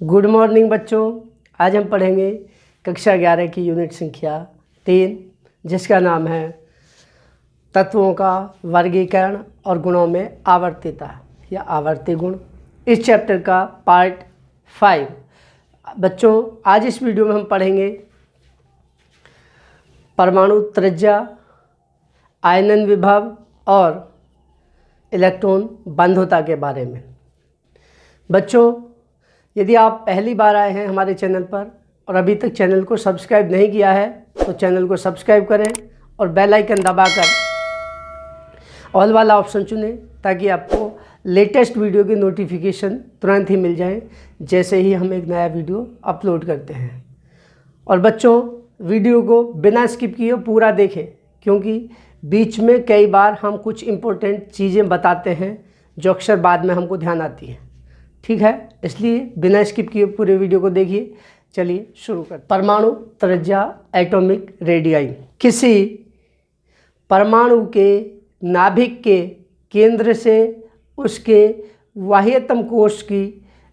Good morning बच्चों। आज हम पढ़ेंगे कक्षा 11 की यूनिट संख्या 3 जिसका नाम है तत्वों का वर्गीकरण और गुणों में आवर्तीता या आवर्ती गुण। इस चैप्टर का पार्ट 5। बच्चों आज इस वीडियो में हम पढ़ेंगे परमाणु त्रिज्या, आयनन विभव और इलेक्ट्रॉन बंधुता के बारे में। बच्चों यदि आप पहली बार आए हैं हमारे चैनल पर और अभी तक चैनल को सब्सक्राइब नहीं किया है तो चैनल को सब्सक्राइब करें और बेल आइकन दबाकर ऑल वाला ऑप्शन चुनें ताकि आपको लेटेस्ट वीडियो की नोटिफिकेशन तुरंत ही मिल जाए जैसे ही हम एक नया वीडियो अपलोड करते हैं। और बच्चों वीडियो को बिना स्किप किए पूरा देखें क्योंकि बीच में कई बार हम कुछ इम्पोर्टेंट चीज़ें बताते हैं जो अक्सर बाद में हमको ध्यान आती है। ठीक है, इसलिए बिना स्किप किए पूरे वीडियो को देखिए। चलिए शुरू करते। परमाणु त्रिज्या एटॉमिक रेडियाई किसी परमाणु के नाभिक के केंद्र से उसके बाह्यतम कोश की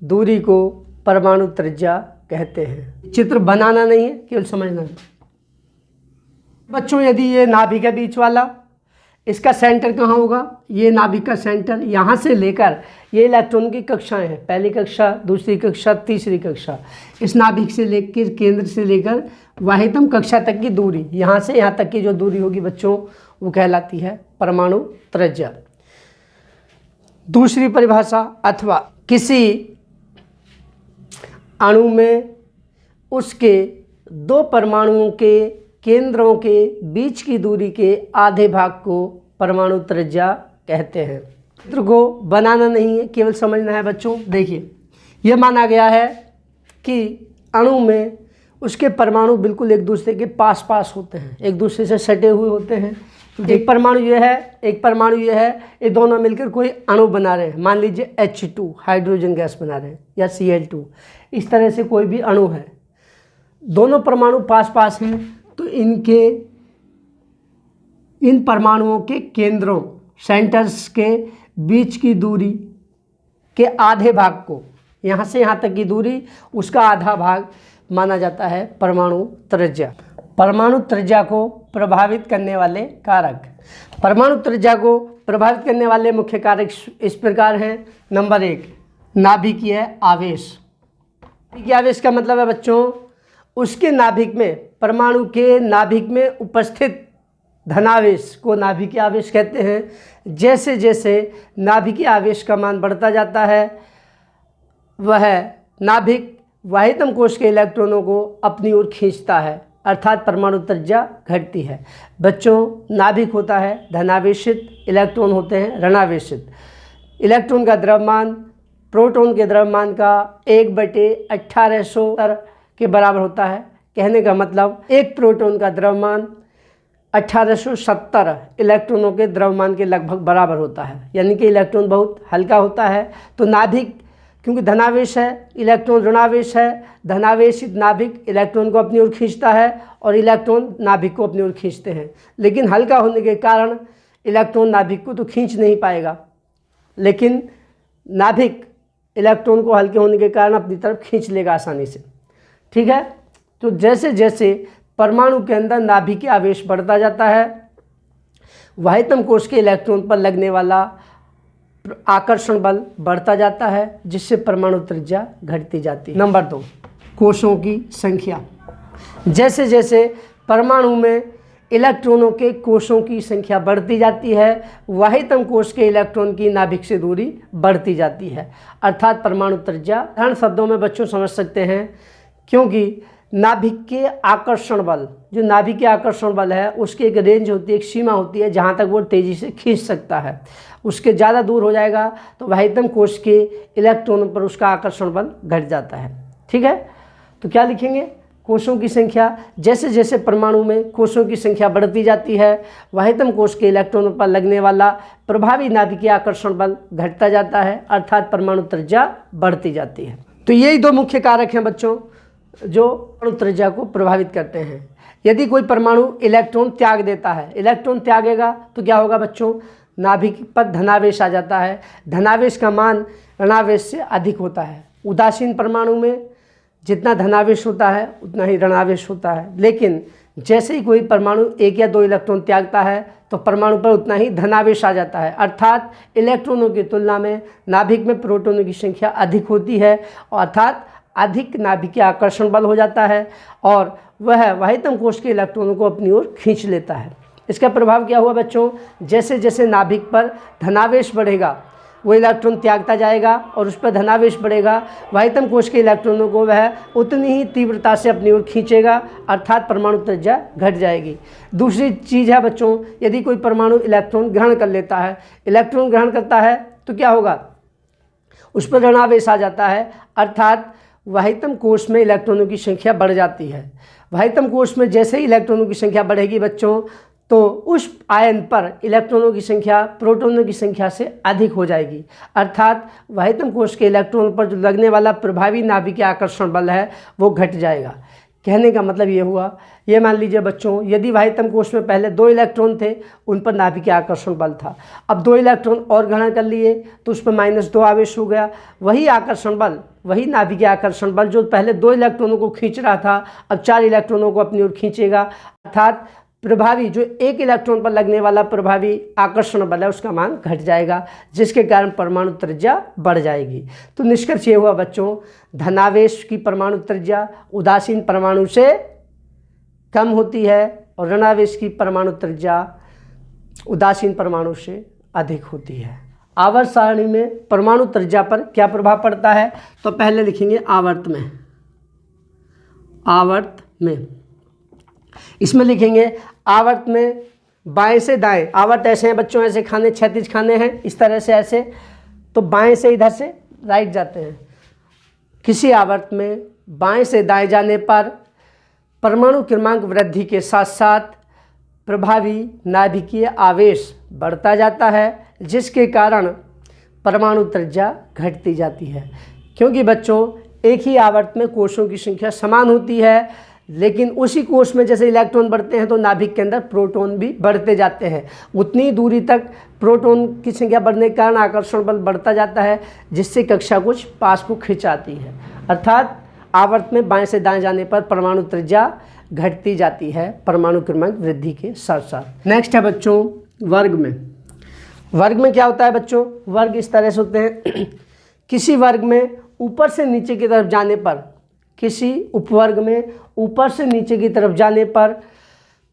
दूरी को परमाणु त्रिज्या कहते हैं। चित्र बनाना नहीं है, केवल समझना है। बच्चों यदि ये नाभिक है बीच वाला, इसका सेंटर कहाँ होगा? ये नाभिक का सेंटर यहाँ से लेकर ये इलेक्ट्रॉन की कक्षाएं हैं, पहली कक्षा, दूसरी कक्षा, तीसरी कक्षा। इस नाभिक से लेकर केंद्र से लेकर बाह्यतम कक्षा तक की दूरी, यहाँ से यहाँ तक की जो दूरी होगी बच्चों वो कहलाती है परमाणु त्रिज्या। दूसरी परिभाषा, अथवा किसी अणु में उसके दो परमाणुओं के केंद्रों के बीच की दूरी के आधे भाग को परमाणु त्रिज्या कहते हैं। चित्र को बनाना नहीं है, केवल समझना है बच्चों। देखिए यह माना गया है कि अणु में उसके परमाणु बिल्कुल एक दूसरे के पास पास होते हैं, एक दूसरे से सटे हुए होते हैं। एक परमाणु ये है, एक परमाणु ये है, ये दोनों मिलकर कोई अणु बना रहे हैं। मान लीजिए H2 हाइड्रोजन गैस बना रहे हैं या Cl2, इस तरह से कोई भी अणु है, दोनों परमाणु पास पास हैं तो इन परमाणुओं के केंद्रों सेंटर्स के बीच की दूरी के आधे भाग को, यहाँ से यहाँ तक की दूरी, उसका आधा भाग माना जाता है परमाणु त्रिज्या। परमाणु त्रिज्या को प्रभावित करने वाले कारक। परमाणु त्रिज्या को प्रभावित करने वाले मुख्य कारक इस प्रकार हैं। नंबर 1, नाभिकीय आवेश। नाभिकीय आवेश का मतलब है बच्चों उसके नाभिक में, परमाणु के नाभिक में उपस्थित धनावेश को नाभिकीय आवेश कहते हैं। जैसे जैसे नाभिकीय आवेश का मान बढ़ता जाता है वह नाभिक बाह्यतम कोश के इलेक्ट्रॉनों को अपनी ओर खींचता है, अर्थात परमाणु त्रिज्या घटती है। बच्चों नाभिक होता है धनावेशित, इलेक्ट्रॉन होते हैं ऋणावेशित। इलेक्ट्रॉन का द्रव्यमान प्रोटॉन के द्रव्यमान का 1/1800 के बराबर होता है। कहने का मतलब एक प्रोटॉन का द्रव्यमान 1870 इलेक्ट्रॉनों के द्रव्यमान के लगभग बराबर होता है, यानी कि इलेक्ट्रॉन बहुत हल्का होता है। तो नाभिक क्योंकि धनावेश है, इलेक्ट्रॉन ऋणावेश है, धनावेशित नाभिक इलेक्ट्रॉन को अपनी ओर खींचता है और इलेक्ट्रॉन नाभिक को अपनी ओर खींचते हैं। लेकिन हल्का होने के कारण इलेक्ट्रॉन नाभिक को तो खींच नहीं पाएगा, लेकिन नाभिक इलेक्ट्रॉन को हल्के होने के कारण अपनी तरफ खींच लेगा आसानी से। ठीक है, तो जैसे जैसे परमाणु के अंदर नाभिकीय आवेश बढ़ता जाता है बाह्यतम कोश के इलेक्ट्रॉन पर लगने वाला आकर्षण बल बढ़ता जाता है जिससे परमाणु त्रिज्या घटती जाती है। नंबर 2, कोशों की संख्या। जैसे जैसे परमाणु में इलेक्ट्रॉनों के कोशों की संख्या बढ़ती जाती है बाह्यतम कोश के इलेक्ट्रॉन की नाभिक से दूरी बढ़ती जाती है, अर्थात परमाणु त्रिज्या। साधारण शब्दों में बच्चों समझ सकते हैं क्योंकि नाभिक के आकर्षण बल, जो नाभिक के आकर्षण बल है उसकी एक रेंज होती है, एक सीमा होती है जहाँ तक वो तेज़ी से खींच सकता है। उसके ज़्यादा दूर हो जाएगा तो बाह्यतम कोश के इलेक्ट्रॉनों पर उसका आकर्षण बल घट जाता है। ठीक है, तो क्या लिखेंगे? कोशों की संख्या। जैसे जैसे परमाणु में कोशों की संख्या बढ़ती जाती है बाह्यतम कोश के इलेक्ट्रॉनों पर लगने वाला प्रभावी नाभिकीय आकर्षण बल घटता जाता है, अर्थात परमाणु त्रिज्या बढ़ती जाती है। तो यही दो मुख्य कारक हैं बच्चों जो परमाणु त्रिज्या को प्रभावित करते हैं। यदि कोई परमाणु इलेक्ट्रॉन त्याग देता है, इलेक्ट्रॉन त्यागेगा तो क्या होगा बच्चों? नाभिक पर धनावेश आ जाता है। धनावेश का मान ऋणावेश से अधिक होता है, उदासीन परमाणु में जितना धनावेश होता है उतना ही ऋणावेश होता है, लेकिन जैसे ही कोई परमाणु 1 या 2 इलेक्ट्रॉन त्यागता है तो परमाणु पर उतना ही धनावेश आ जाता है। अर्थात इलेक्ट्रॉनों की तुलना में नाभिक में प्रोटॉनों की संख्या अधिक होती है, अर्थात अधिक नाभिकीय आकर्षण बल हो जाता है और वह वाहितम कोश के इलेक्ट्रॉनों को अपनी ओर खींच लेता है। इसका प्रभाव क्या हुआ बच्चों, जैसे जैसे नाभिक पर धनावेश बढ़ेगा वो इलेक्ट्रॉन त्यागता जाएगा और उस पर धनावेश बढ़ेगा, वाहितम कोश के इलेक्ट्रॉनों को वह उतनी ही तीव्रता से अपनी ओर खींचेगा, अर्थात परमाणु त्रिज्या घट जाएगी। दूसरी चीज़ है बच्चों, यदि कोई परमाणु इलेक्ट्रॉन ग्रहण कर लेता है, इलेक्ट्रॉन ग्रहण करता है तो क्या होगा, उस पर ऋणावेश आ जाता है, अर्थात वाहितम कोश में इलेक्ट्रॉनों की संख्या बढ़ जाती है। वाहितम कोश में जैसे ही इलेक्ट्रॉनों की संख्या बढ़ेगी बच्चों तो उस आयन पर इलेक्ट्रॉनों की संख्या प्रोटॉनों की संख्या से अधिक हो जाएगी, अर्थात वाहितम कोश के इलेक्ट्रॉन पर जो लगने वाला प्रभावी नाभिकीय आकर्षण बल है वो घट जाएगा। कहने का मतलब ये हुआ, ये मान लीजिए बच्चों, यदि वाहितम कोश में पहले 2 इलेक्ट्रॉन थे, उन पर नाभिकीय आकर्षण बल था, अब 2 इलेक्ट्रॉन और ग्रहण कर लिए तो उस पर -2 आवेश हो गया। वही आकर्षण बल, वही नाभिकीय आकर्षण बल जो पहले 2 इलेक्ट्रॉनों को खींच रहा था अब 4 इलेक्ट्रॉनों को अपनी ओर खींचेगा, अर्थात प्रभावी जो 1 इलेक्ट्रॉन पर लगने वाला प्रभावी आकर्षण बल है उसका मान घट जाएगा, जिसके कारण परमाणु त्रिज्या बढ़ जाएगी। तो निष्कर्ष ये हुआ बच्चों, धनावेश की परमाणु त्रिज्या उदासीन परमाणु से कम होती है और ऋणावेश की परमाणु त्रिज्या उदासीन परमाणु से अधिक होती है। आवर्त सारणी में परमाणु त्रिज्या पर क्या प्रभाव पड़ता है, तो पहले लिखेंगे आवर्त में। आवर्त में इसमें लिखेंगे आवर्त में बाएं से दाएं, आवर्त ऐसे हैं बच्चों, ऐसे खाने क्षैतिज खाने हैं इस तरह से ऐसे, तो बाएं से इधर से राइट जाते हैं। किसी आवर्त में बाएं से दाएं जाने पर परमाणु क्रमांक वृद्धि के साथ साथ प्रभावी नाभिकीय आवेश बढ़ता जाता है, जिसके कारण परमाणु त्रिज्या घटती जाती है। क्योंकि बच्चों एक ही आवर्त में कोशों की संख्या समान होती है, लेकिन उसी कोश में जैसे इलेक्ट्रॉन बढ़ते हैं तो नाभिक के अंदर प्रोटॉन भी बढ़ते जाते हैं। उतनी दूरी तक प्रोटॉन की संख्या बढ़ने के कारण आकर्षण बल बढ़ता जाता है, जिससे कक्षा कुछ पास को खिंचाती है। अर्थात आवर्त में बाएं से दाएं जाने पर परमाणु त्रिज्या घटती जाती है परमाणु क्रमांक वृद्धि के साथ साथ। नेक्स्ट है बच्चों वर्ग में। वर्ग में क्या होता है बच्चों, वर्ग इस तरह से होते हैं। किसी वर्ग में ऊपर से नीचे की तरफ जाने पर, किसी उपवर्ग में ऊपर से नीचे की तरफ जाने पर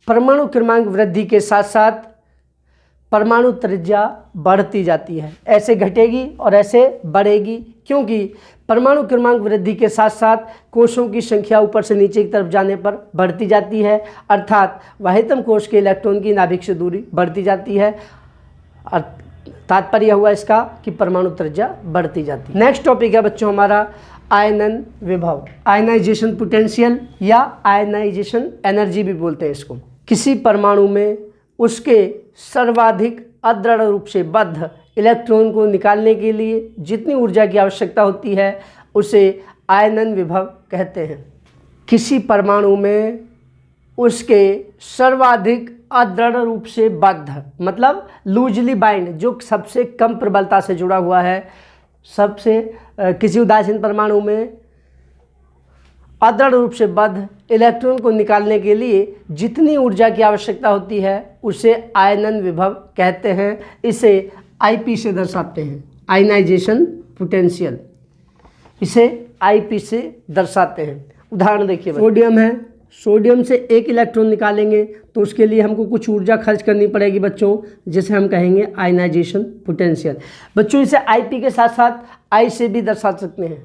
परमाणु क्रमांक वृद्धि के साथ साथ परमाणु त्रिज्या बढ़ती जाती है। ऐसे घटेगी और ऐसे बढ़ेगी, क्योंकि परमाणु क्रमांक वृद्धि के साथ साथ कोशों की संख्या ऊपर से नीचे की तरफ जाने पर बढ़ती जाती है, अर्थात वाहितम कोश के इलेक्ट्रॉन की नाभिक से दूरी बढ़ती जाती है। तात्पर्य हुआ इसका कि परमाणु त्रिज्या बढ़ती जाती है। नेक्स्ट टॉपिक है बच्चों हमारा आयनन विभव, आयनाइजेशन पोटेंशियल या आयनाइजेशन एनर्जी भी बोलते हैं इसको। किसी परमाणु में उसके सर्वाधिक अदृढ़ रूप से बद्ध इलेक्ट्रॉन को निकालने के लिए जितनी ऊर्जा की आवश्यकता होती है उसे आयनन विभव कहते हैं। किसी परमाणु में उसके सर्वाधिक अदृढ़ रूप से बद्ध मतलब लूजली बाइंड, जो सबसे कम प्रबलता से जुड़ा हुआ है, सबसे किसी उदासीन परमाणु में अदृढ़ रूप से बद्ध इलेक्ट्रॉन को निकालने के लिए जितनी ऊर्जा की आवश्यकता होती है उसे आयनन विभव कहते हैं। इसे आईपी से दर्शाते हैं, आयनाइजेशन पोटेंशियल, इसे आईपी से दर्शाते हैं। उदाहरण देखिए, सोडियम है, सोडियम से 1 इलेक्ट्रॉन निकालेंगे तो उसके लिए हमको कुछ ऊर्जा खर्च करनी पड़ेगी बच्चों, जिसे हम कहेंगे आयनाइजेशन पोटेंशियल। बच्चों इसे आईपी के साथ साथ आई से भी दर्शा सकते हैं,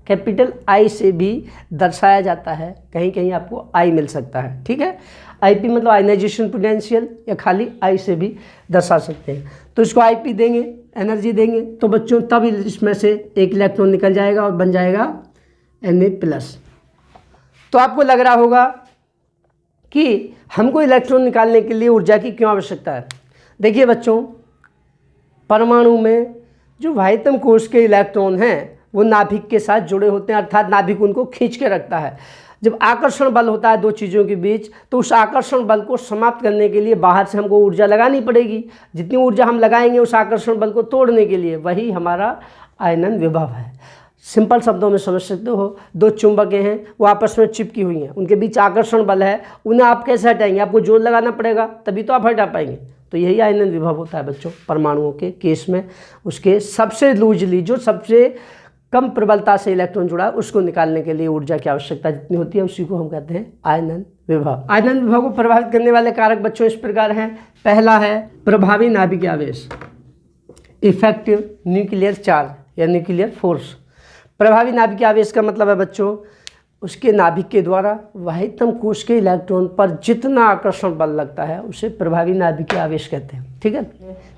कैपिटल आई से भी दर्शाया जाता है, कहीं कहीं आपको आई मिल सकता है, ठीक है। आईपी मतलब आयनाइजेशन पोटेंशियल, या खाली आई से भी दर्शा सकते हैं। तो इसको आईपी देंगे, एनर्जी देंगे, तो बच्चों तब इसमें से 1 इलेक्ट्रॉन निकल जाएगा और बन जाएगा Na+। तो आपको लग रहा होगा कि हमको इलेक्ट्रॉन निकालने के लिए ऊर्जा की क्यों आवश्यकता है। देखिए बच्चों, परमाणु में जो वाहितम कोश के इलेक्ट्रॉन हैं वो नाभिक के साथ जुड़े होते हैं, अर्थात नाभिक उनको खींच के रखता है। जब आकर्षण बल होता है दो चीज़ों के बीच, तो उस आकर्षण बल को समाप्त करने के लिए बाहर से हमको ऊर्जा लगानी पड़ेगी। जितनी ऊर्जा हम लगाएंगे उस आकर्षण बल को तोड़ने के लिए, वही हमारा आयनन विभव है। सिंपल शब्दों में समझ सकते हो, दो चुंबकें हैं, वो आपस में चिपकी हुई हैं, उनके बीच आकर्षण बल है, उन्हें आप कैसे हटाएंगे? आपको जोर लगाना पड़ेगा, तभी तो आप हटा पाएंगे। तो यही आयनन विभव होता है बच्चों परमाणुओं के केस में। उसके सबसे लूजली, जो सबसे कम प्रबलता से इलेक्ट्रॉन जुड़ा है, उसको निकालने के लिए ऊर्जा की आवश्यकता जितनी होती है उसी को हम कहते हैं आयनन विभव। आयनन विभव को प्रभावित करने वाले कारक बच्चों इस प्रकार हैं। पहला है प्रभावी नाभिकीय आवेश, इफेक्टिव न्यूक्लियर चार्ज या न्यूक्लियर फोर्स। प्रभावी नाभिकीय आवेश का मतलब है बच्चों उसके नाभिक के द्वारा वाहितम कोश के इलेक्ट्रॉन पर जितना आकर्षण बल लगता है उसे प्रभावी नाभिकीय आवेश कहते हैं। ठीक है,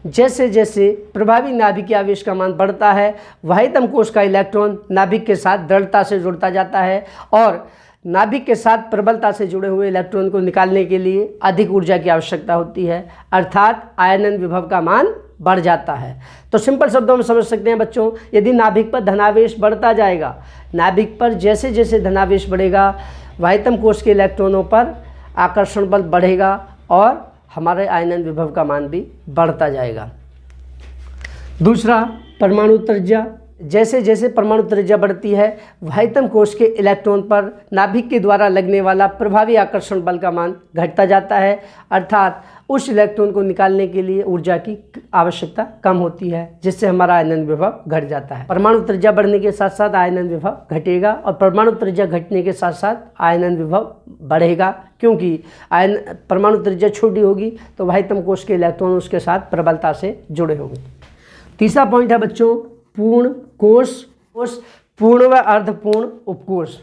जैसे जैसे प्रभावी नाभिकीय आवेश का मान बढ़ता है, वाहितम कोश का इलेक्ट्रॉन नाभिक के साथ दृढ़ता से जुड़ता जाता है और नाभिक के साथ प्रबलता से जुड़े हुए इलेक्ट्रॉन को निकालने के लिए अधिक ऊर्जा की आवश्यकता होती है, अर्थात आयनन विभव का मान बढ़ जाता है। तो सिंपल शब्दों में समझ सकते हैं बच्चों, यदि नाभिक पर धनावेश बढ़ता जाएगा, नाभिक पर जैसे जैसे धनावेश बढ़ेगा, वाहितम कोश के इलेक्ट्रॉनों पर आकर्षण बल बढ़ेगा और हमारे आयनन विभव का मान भी बढ़ता जाएगा। दूसरा, परमाणु त्रिज्या। जैसे जैसे परमाणु त्रिज्या बढ़ती है, वाहितम कोश के इलेक्ट्रॉन पर नाभिक के द्वारा लगने वाला प्रभावी आकर्षण बल का मान घटता जाता है, अर्थात उस इलेक्ट्रॉन को निकालने के लिए ऊर्जा की आवश्यकता कम होती है, जिससे हमारा आयनन विभव घट जाता है। परमाणु त्रिज्या बढ़ने के साथ साथ आयनन विभव घटेगा और परमाणु त्रिज्या घटने के साथ साथ आयनन विभव बढ़ेगा, क्योंकि परमाणु त्रिज्या छोटी होगी तो वाहितम कोश के इलेक्ट्रॉन उसके साथ प्रबलता से जुड़े होंगे। तीसरा पॉइंट है बच्चों पूर्ण कोश, पूर्ण व अर्धपूर्ण उपकोश।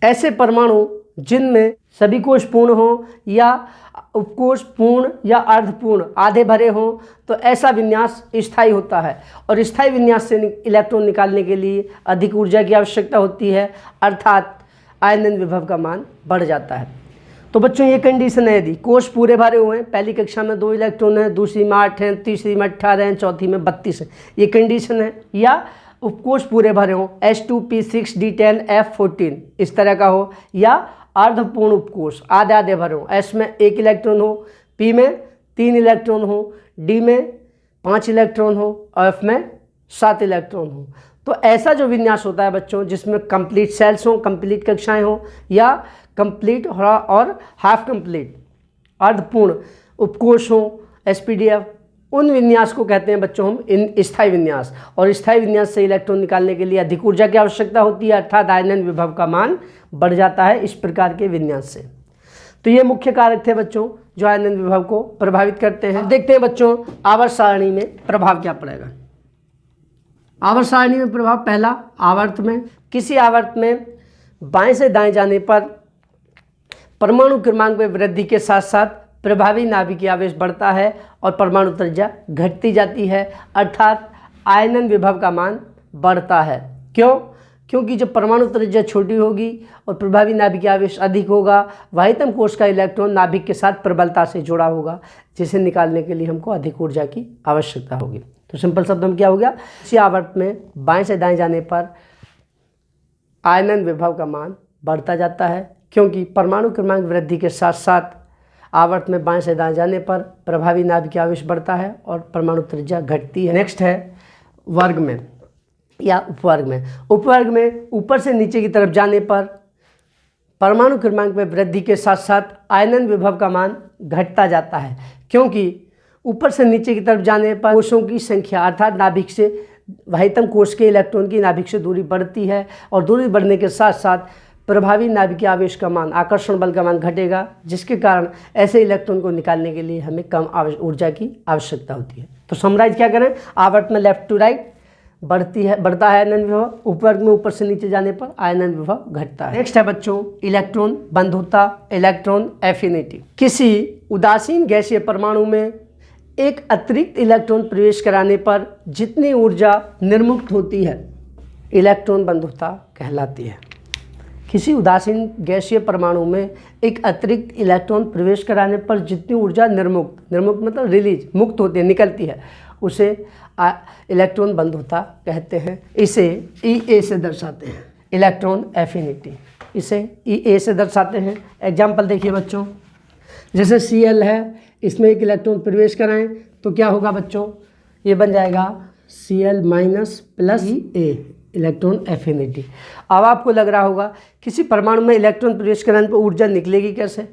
ऐसे परमाणु जिनमें सभी कोश पूर्ण हो या उपकोश पूर्ण या अर्धपूर्ण आधे भरे हों, तो ऐसा विन्यास स्थायी होता है और स्थायी विन्यास से इलेक्ट्रॉन निकालने के लिए अधिक ऊर्जा की आवश्यकता होती है, अर्थात आयनन विभव का मान बढ़ जाता है। तो बच्चों ये कंडीशन है, यदि कोश पूरे भरे हुए हैं, पहली कक्षा में 2 इलेक्ट्रॉन हैं, दूसरी में 8 हैं, तीसरी में 18 हैं, चौथी में 32 हैं, ये कंडीशन है, या उपकोश पूरे भरे हों, S2P6D10 F14 इस तरह का हो, या अर्धपूर्ण उपकोश आधे आधे भरे हों, S में 1 इलेक्ट्रॉन हो, P में 3 इलेक्ट्रॉन हो, D में 5 इलेक्ट्रॉन हो और F में 7 इलेक्ट्रॉन हो। तो ऐसा जो विन्यास होता है बच्चों, जिसमें कंप्लीट सेल्स हों, कंप्लीट कक्षाएं हों, या कंप्लीट और हाफ कंप्लीट अर्धपूर्ण उपकोश हों, SPDF, उन विन्यास को कहते हैं बच्चों हम स्थायी विन्यास। और स्थायी विन्यास से इलेक्ट्रॉन निकालने के लिए अधिक ऊर्जा की आवश्यकता होती है, अर्थात आयनन विभव का मान बढ़ जाता है इस प्रकार के विन्यास से। तो ये मुख्य कारक थे बच्चों जो आयनन विभव को प्रभावित करते हैं। देखते हैं बच्चों आवर्त सारणी में प्रभाव क्या पड़ेगा। आवर्त सारणी में प्रभाव, पहला आवर्त में, किसी आवर्त में बाएं से दाएं जाने पर परमाणु क्रमांक में वृद्धि के साथ साथ प्रभावी नाभिकीय आवेश बढ़ता है और परमाणु त्रिज्या घटती जाती है, अर्थात आयनन विभव का मान बढ़ता है। क्यों? क्योंकि जब परमाणु त्रिज्या छोटी होगी और प्रभावी नाभिकीय आवेश अधिक होगा, वाहितम कोश का इलेक्ट्रॉन नाभिक के साथ प्रबलता से जुड़ा होगा, जिसे निकालने के लिए हमको अधिक ऊर्जा की आवश्यकता होगी। तो सिंपल शब्दों में क्या हो गया, इसी आवर्त में बाएं से दाएं जाने पर आयनन विभव का मान बढ़ता जाता है, क्योंकि परमाणु क्रमांक वृद्धि के साथ साथ आवर्त में बाएं से दाएं जाने पर प्रभावी नाभिकीय आवेश बढ़ता है और परमाणु त्रिज्या घटती है। नेक्स्ट है वर्ग में या उपवर्ग में। उपवर्ग में ऊपर से नीचे की तरफ जाने पर परमाणु क्रमांक में वृद्धि के साथ साथ आयनन विभव का मान घटता जाता है, क्योंकि ऊपर से नीचे की तरफ जाने पर कोशों की संख्या अर्थात नाभिक से वाहितम कोश के इलेक्ट्रॉन की नाभिक से दूरी बढ़ती है और दूरी बढ़ने के साथ साथ प्रभावी नाभिकीय आवेश का मान, आकर्षण बल का मान घटेगा, जिसके कारण ऐसे इलेक्ट्रॉन को निकालने के लिए हमें कम ऊर्जा की आवश्यकता होती है। तो समराइज क्या करें, आवर्त में लेफ्ट टू राइट बढ़ता है आयनन विभव, उपवर्ग में ऊपर से नीचे जाने पर आयनन विभव घटता है। नेक्स्ट है बच्चों इलेक्ट्रॉन बंधुता, इलेक्ट्रॉन एफिनिटी। किसी उदासीन गैसीय परमाणु में एक अतिरिक्त इलेक्ट्रॉन प्रवेश कराने पर जितनी ऊर्जा निर्मुक्त होती है इलेक्ट्रॉन बंधुता कहलाती है। किसी उदासीन गैसीय परमाणु में एक अतिरिक्त इलेक्ट्रॉन प्रवेश कराने पर जितनी ऊर्जा निर्मुक्त मतलब रिलीज, मुक्त होती है, निकलती है, उसे इलेक्ट्रॉन बंधुता कहते हैं। इसे EA से दर्शाते हैं, इलेक्ट्रॉन एफिनिटी, इसे EA से दर्शाते हैं। एग्जाम्पल देखिए बच्चों, जैसे Cl है, इसमें एक इलेक्ट्रॉन प्रवेश कराएं तो क्या होगा बच्चों, ये बन जाएगा Cl- + EA, इलेक्ट्रॉन एफिनिटी। अब आपको लग रहा होगा किसी परमाणु में इलेक्ट्रॉन प्रवेश कराने पर ऊर्जा निकलेगी कैसे?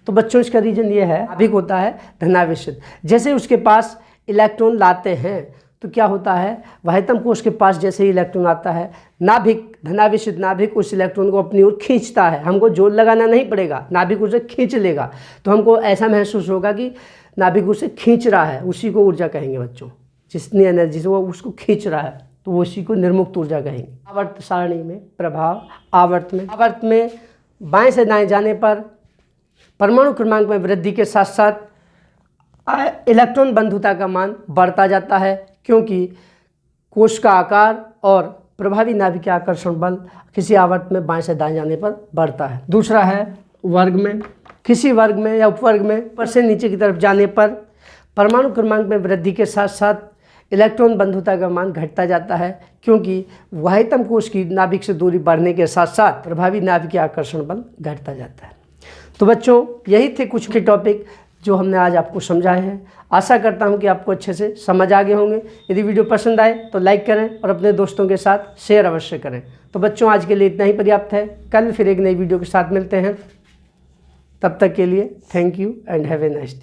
तो बच्चों इसका रीजन ये है, नाभिक होता है धनावेशित। जैसे उसके पास इलेक्ट्रॉन लाते हैं तो क्या होता है, वाह्यतम कोश के पास जैसे ही इलेक्ट्रॉन आता है, नाभिक धनावेशित नाभिक उस इलेक्ट्रॉन को अपनी ओर खींचता है। हमको जोर लगाना नहीं पड़ेगा, नाभिक उसे खींच लेगा। तो हमको ऐसा महसूस होगा कि नाभिक उसे खींच रहा है, उसी को ऊर्जा कहेंगे बच्चों। जितनी एनर्जी से वो उसको खींच रहा है तो वो उसी को निर्मुक्त ऊर्जा कहेंगे। आवर्त सारणी में प्रभाव, आवर्त में बाएं से दाएं जाने पर परमाणु क्रमांक में वृद्धि के साथ साथ इलेक्ट्रॉन बंधुता का मान बढ़ता जाता है, क्योंकि कोश का आकार और प्रभावी नाभिकीय आकर्षण बल किसी आवर्त में बाएं से दाएं जाने पर बढ़ता है। दूसरा है वर्ग में। किसी वर्ग में या उपवर्ग में ऊपर से नीचे की तरफ जाने पर परमाणु क्रमांक में वृद्धि के साथ साथ इलेक्ट्रॉन बंधुता का मान घटता जाता है, क्योंकि वाह्यतम कोश की नाभिक से दूरी बढ़ने के साथ साथ प्रभावी नाभिकीय आकर्षण बल घटता जाता है। तो बच्चों यही थे कुछ के टॉपिक जो हमने आज आपको समझाए हैं। आशा करता हूं कि आपको अच्छे से समझ आ गए होंगे। यदि वीडियो पसंद आए तो लाइक करें और अपने दोस्तों के साथ शेयर अवश्य करें। तो बच्चों आज के लिए इतना ही पर्याप्त है। कल फिर एक नई वीडियो के साथ मिलते हैं। तब तक के लिए thank you and have a nice day.